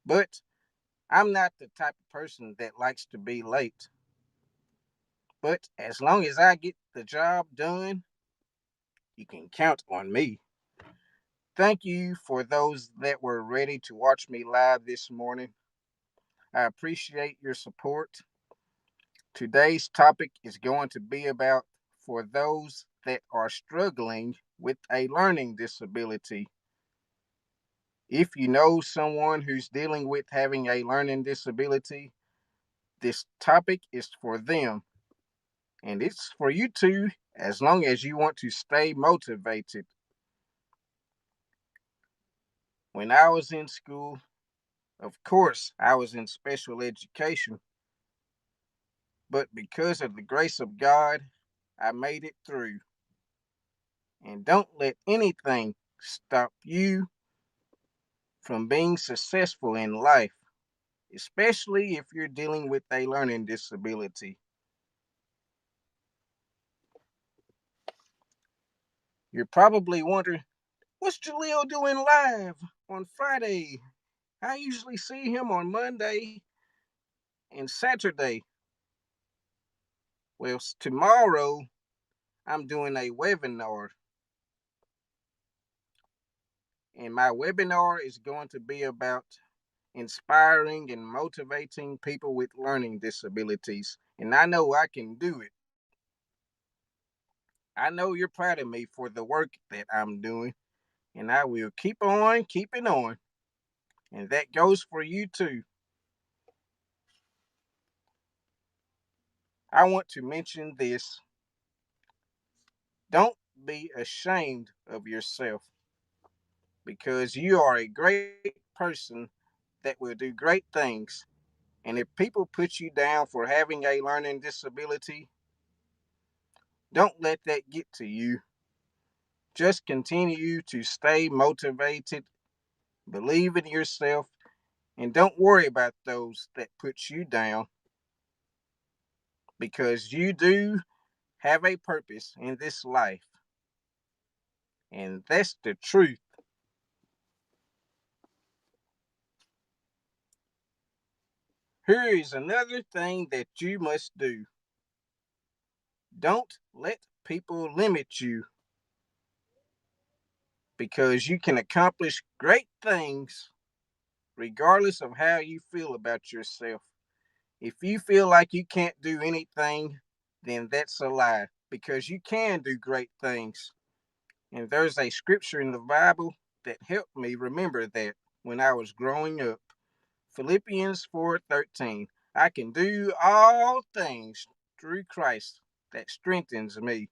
But I'm not the type of person that likes to be late. But as long as I get the job done, you can count on me. Thank you for those that were ready to watch me live this morning. I appreciate your support. Today's topic is going to be about for those that are struggling with a learning disability. If you know someone who's dealing with having a learning disability, this topic is for them. And it's for you too, as long as you want to stay motivated. When I was in school, of course, I was in special education, but because of the grace of God, I made it through. And don't let anything stop you from being successful in life, especially if you're dealing with a learning disability. You're probably wondering, what's Julio doing live on Friday? I usually see him on Monday and Saturday. Well, tomorrow I'm doing a webinar, and my webinar is going to be about inspiring and motivating people with learning disabilities. And I know I can do it. I know you're proud of me for the work that I'm doing, and I will keep on keeping on. And that goes for you too. I want to mention this. Don't be ashamed of yourself because you are a great person that will do great things. And if people put you down for having a learning disability, don't let that get to you. Just continue to stay motivated, believe in yourself, and don't worry about those that put you down because you do have a purpose in this life. And that's the truth. Here is another thing that you must do. Don't let people limit you because you can accomplish great things regardless of how you feel about yourself. If you feel like you can't do anything, then that's a lie because you can do great things. And there's a scripture in the Bible that helped me remember that when I was growing up. Philippians 4:13. I can do all things through Christ that strengthens me.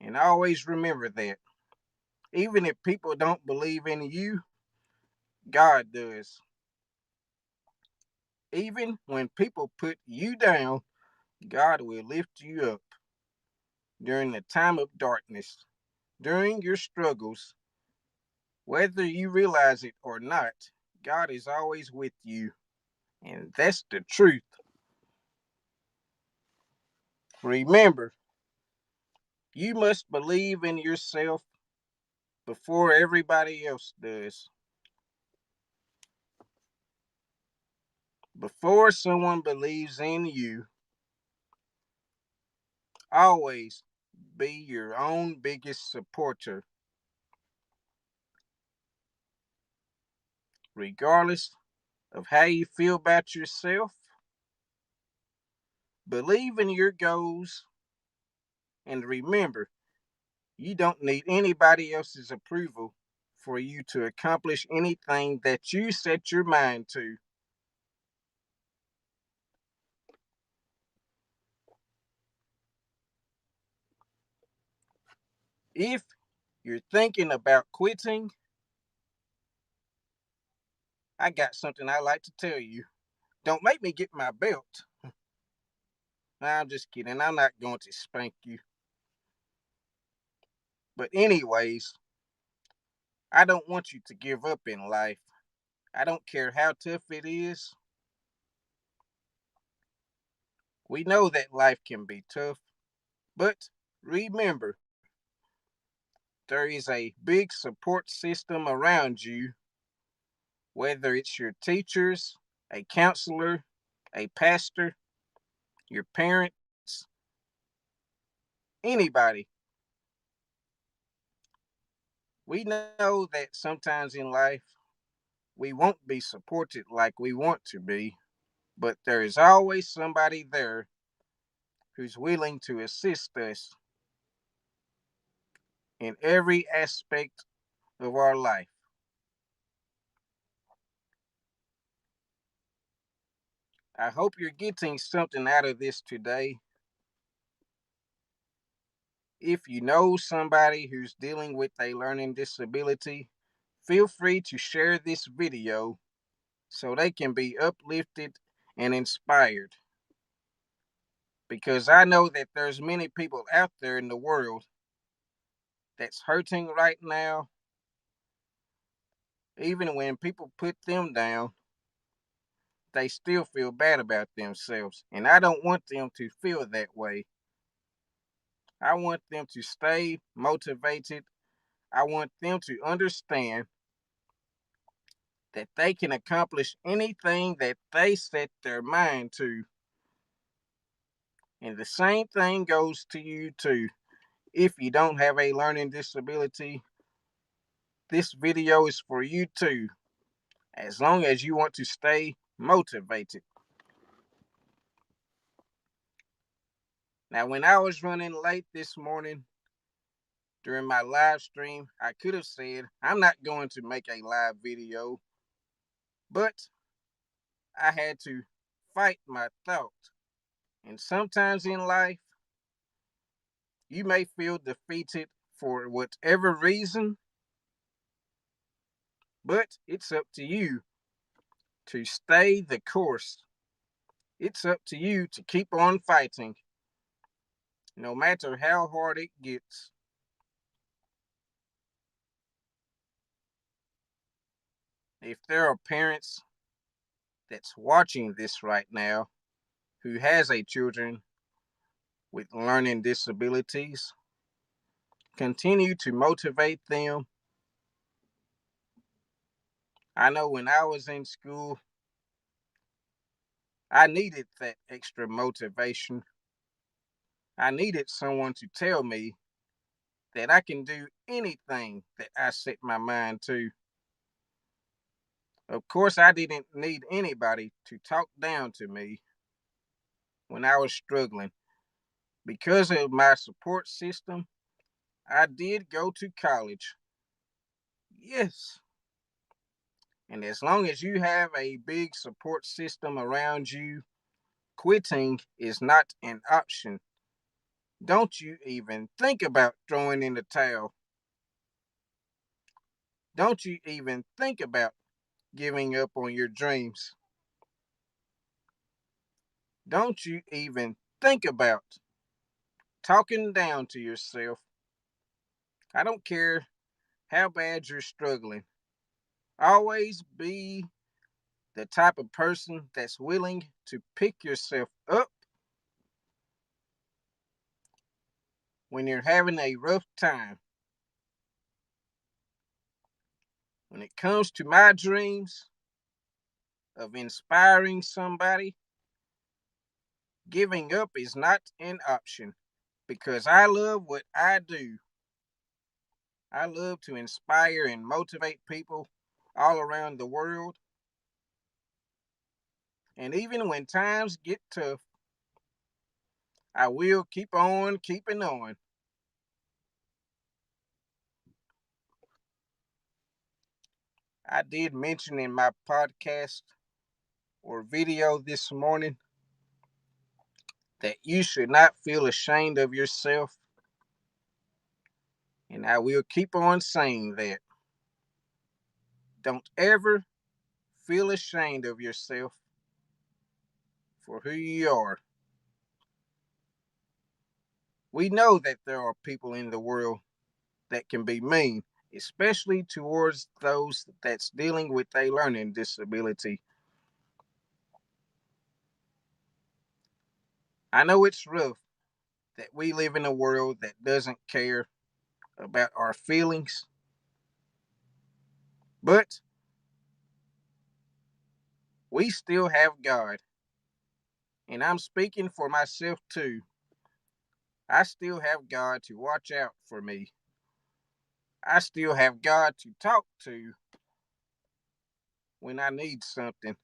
And always remember that. Even if people don't believe in you, God does. Even when people put you down, God will lift you up during the time of darkness, during your struggles. Whether you realize it or not, God is always with you. And that's the truth. Remember, you must believe in yourself before everybody else does. Before someone believes in you, always be your own biggest supporter, regardless of how you feel about yourself. Believe in your goals and remember, you don't need anybody else's approval for you to accomplish anything that you set your mind to. If you're thinking about quitting, I got something I like to tell you. Don't make me get my belt. Nah, I'm just kidding. I'm not going to spank you. But, anyways, I don't want you to give up in life. I don't care how tough it is. We know that life can be tough. But remember, there is a big support system around you whether it's your teachers, a counselor, a pastor, your parents, anybody. We know that sometimes in life we won't be supported like we want to be, but there is always somebody there who's willing to assist us in every aspect of our life. I hope you're getting something out of this today. If you know somebody who's dealing with a learning disability, feel free to share this video so they can be uplifted and inspired. Because I know that there's many people out there in the world that's hurting right now. Even when people put them down, they still feel bad about themselves. And I don't want them to feel that way. I want them to stay motivated. I want them to understand that they can accomplish anything that they set their mind to. And the same thing goes to you too. If you don't have a learning disability, this video is for you too, as long as you want to stay motivated. Now, when I was running late this morning during my live stream, I could have said, I'm not going to make a live video, but I had to fight my thought. And sometimes in life, you may feel defeated for whatever reason, but it's up to you to stay the course. It's up to you to keep on fighting, no matter how hard it gets. If there are parents that's watching this right now who has a children with learning disabilities, continue to motivate them. I know when I was in school, I needed that extra motivation. I needed someone to tell me that I can do anything that I set my mind to. Of course, I didn't need anybody to talk down to me when I was struggling. Because of my support system, I did go to college. Yes. And as long as you have a big support system around you, quitting is not an option. Don't you even think about throwing in the towel. Don't you even think about giving up on your dreams. Don't you even think about talking down to yourself. I don't care how bad you're struggling. Always be the type of person that's willing to pick yourself up when you're having a rough time. When it comes to my dreams of inspiring somebody, giving up is not an option because I love what I do. I love to inspire and motivate people all around the world. And even when times get tough, I will keep on keeping on. I did mention in my podcast or video this morning that you should not feel ashamed of yourself. And I will keep on saying that. Don't ever feel ashamed of yourself for who you are. We know that there are people in the world that can be mean, especially towards those that's dealing with a learning disability. I know it's rough that we live in a world that doesn't care about our feelings, but We still have God. And I'm speaking for myself too. I still have God to watch out for me. I still have God to talk to when I need something.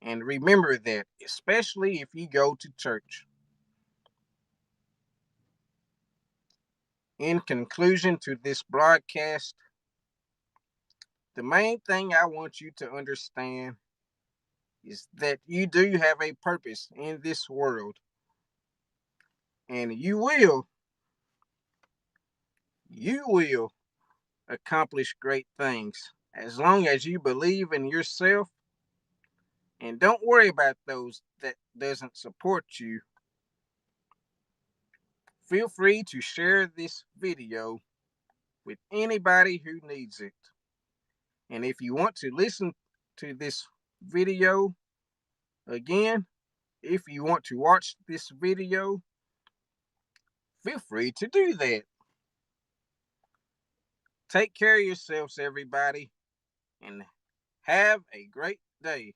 And remember that, especially if you go to church. In conclusion to this broadcast, the main thing I want you to understand is that you do have a purpose in this world. And you will accomplish great things as long as you believe in yourself and don't worry about those that doesn't support you. Feel free to share this video with anybody who needs it. And if you want to listen to this video again, if you want to watch this video, feel free to do that. Take care of yourselves, everybody, and have a great day.